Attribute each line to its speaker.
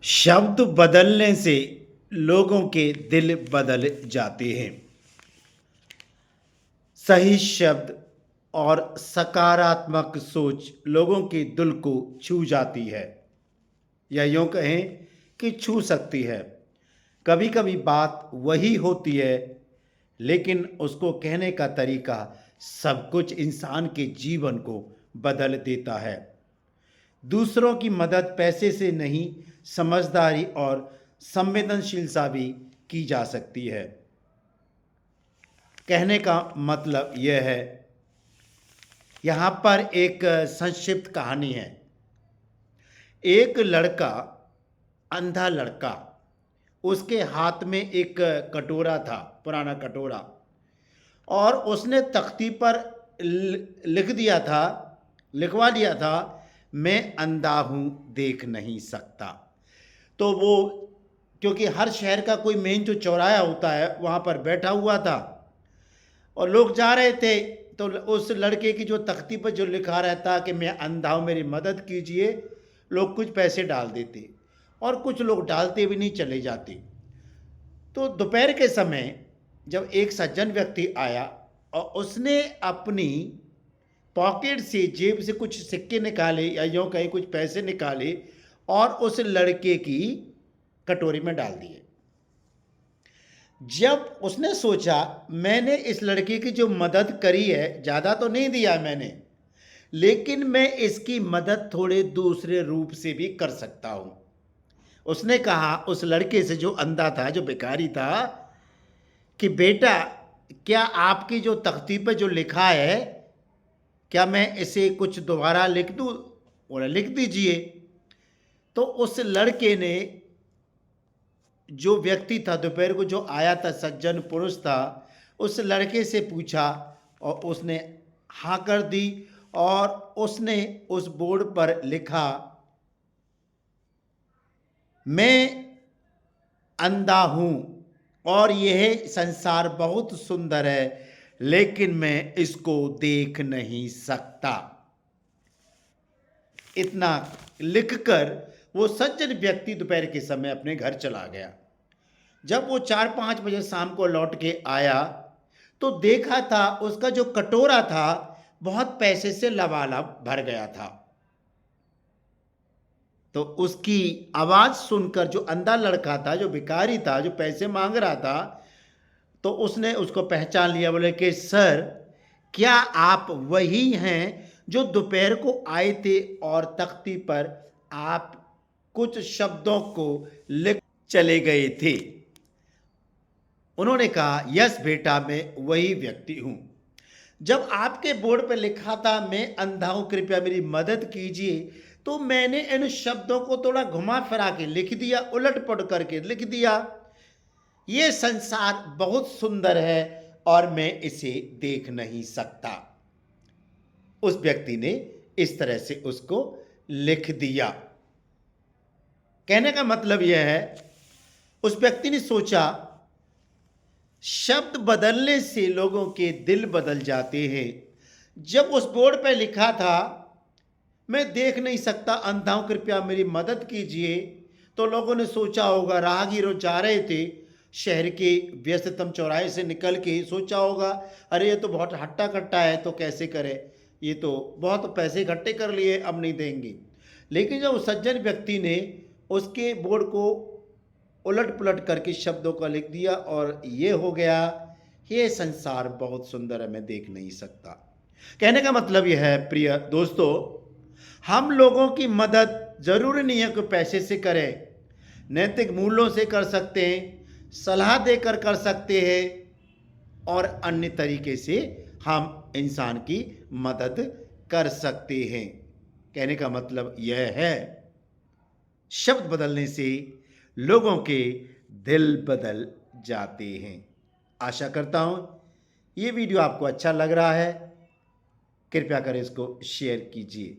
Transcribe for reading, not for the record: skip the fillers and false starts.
Speaker 1: शब्द बदलने से लोगों के दिल बदल जाते हैं। सही शब्द और सकारात्मक सोच लोगों के दिल को छू जाती है, या यूँ कहें कि छू सकती है। कभी कभी बात वही होती है, लेकिन उसको कहने का तरीका सब कुछ इंसान के जीवन को बदल देता है। दूसरों की मदद पैसे से नहीं, समझदारी और संवेदनशीलता भी की जा सकती है। कहने का मतलब यह है, यहाँ पर एक संक्षिप्त कहानी है। एक लड़का, अंधा लड़का, उसके हाथ में एक कटोरा था, पुराना कटोरा, और उसने तख्ती पर लिखवा दिया था, मैं अंधा हूँ, देख नहीं सकता। तो वो, क्योंकि हर शहर का कोई मेन जो चौराहा होता है वहाँ पर बैठा हुआ था और लोग जा रहे थे, तो उस लड़के की जो तख्ती पर जो लिखा रहता कि मैं अंधा हूँ, मेरी मदद कीजिए, लोग कुछ पैसे डाल देते और कुछ लोग डालते भी नहीं, चले जाते। तो दोपहर के समय जब एक सज्जन व्यक्ति आया और उसने अपनी पॉकेट से, जेब से कुछ सिक्के निकाले, या यूँ कहीं कुछ पैसे निकाले और उस लड़के की कटोरी में डाल दिए। जब उसने सोचा, मैंने इस लड़के की जो मदद करी है, ज़्यादा तो नहीं दिया मैंने, लेकिन मैं इसकी मदद थोड़े दूसरे रूप से भी कर सकता हूँ। उसने कहा उस लड़के से जो अंधा था, जो भिखारी था, कि बेटा, क्या आपकी जो तख्ती पर जो लिखा है, क्या मैं इसे कुछ दोबारा लिख दूँ? बोला लिख दीजिए। तो उस लड़के ने, जो व्यक्ति था दोपहर को जो आया था, सज्जन पुरुष था, उस लड़के से पूछा और उसने हाँ कर दी और उसने उस बोर्ड पर लिखा, मैं अंधा हूँ और यह संसार बहुत सुंदर है, लेकिन मैं इसको देख नहीं सकता। इतना लिखकर वो सज्जन व्यक्ति दोपहर के समय अपने घर चला गया। जब वो 4-5 बजे शाम को लौट के आया तो देखा था उसका जो कटोरा था बहुत पैसे से लबालब भर गया था। तो उसकी आवाज़ सुनकर जो अंधा लड़का था, जो भिखारी था, जो पैसे मांग रहा था, तो उसने उसको पहचान लिया। बोले कि सर, क्या आप वही हैं जो दोपहर को आए थे और तख्ती पर आप कुछ शब्दों को लिख चले गए थे? उन्होंने कहा, यस बेटा, मैं वही व्यक्ति हूँ। जब आपके बोर्ड पर लिखा था मैं अंधा हूँ, कृपया मेरी मदद कीजिए, तो मैंने इन शब्दों को थोड़ा घुमा फिरा के लिख दिया, उलट पलट करके लिख दिया, ये संसार बहुत सुंदर है और मैं इसे देख नहीं सकता। उस व्यक्ति ने इस तरह से उसको लिख दिया। कहने का मतलब यह है, उस व्यक्ति ने सोचा, शब्द बदलने से लोगों के दिल बदल जाते हैं। जब उस बोर्ड पर लिखा था मैं देख नहीं सकता, अंधा हूं, कृपया मेरी मदद कीजिए, तो लोगों ने सोचा होगा, राहगीर जा रहे थे शहर के व्यस्ततम चौराहे से निकल के, सोचा होगा, अरे ये तो बहुत हट्टा कट्टा है, तो कैसे करे, ये तो बहुत पैसे इकट्ठे कर लिए, अब नहीं देंगे। लेकिन जब उस सज्जन व्यक्ति ने उसके बोर्ड को उलट पुलट करके शब्दों का लिख दिया और ये हो गया, ये संसार बहुत सुंदर है, मैं देख नहीं सकता। कहने का मतलब यह है प्रिय दोस्तों, हम लोगों की मदद जरूरी नहीं है कि पैसे से करें, नैतिक मूल्यों से कर सकते हैं, सलाह देकर कर सकते हैं और अन्य तरीके से हम इंसान की मदद कर सकते हैं। कहने का मतलब यह है, शब्द बदलने से लोगों के दिल बदल जाते हैं। आशा करता हूं ये वीडियो आपको अच्छा लग रहा है। कृपया कर इसको शेयर कीजिए।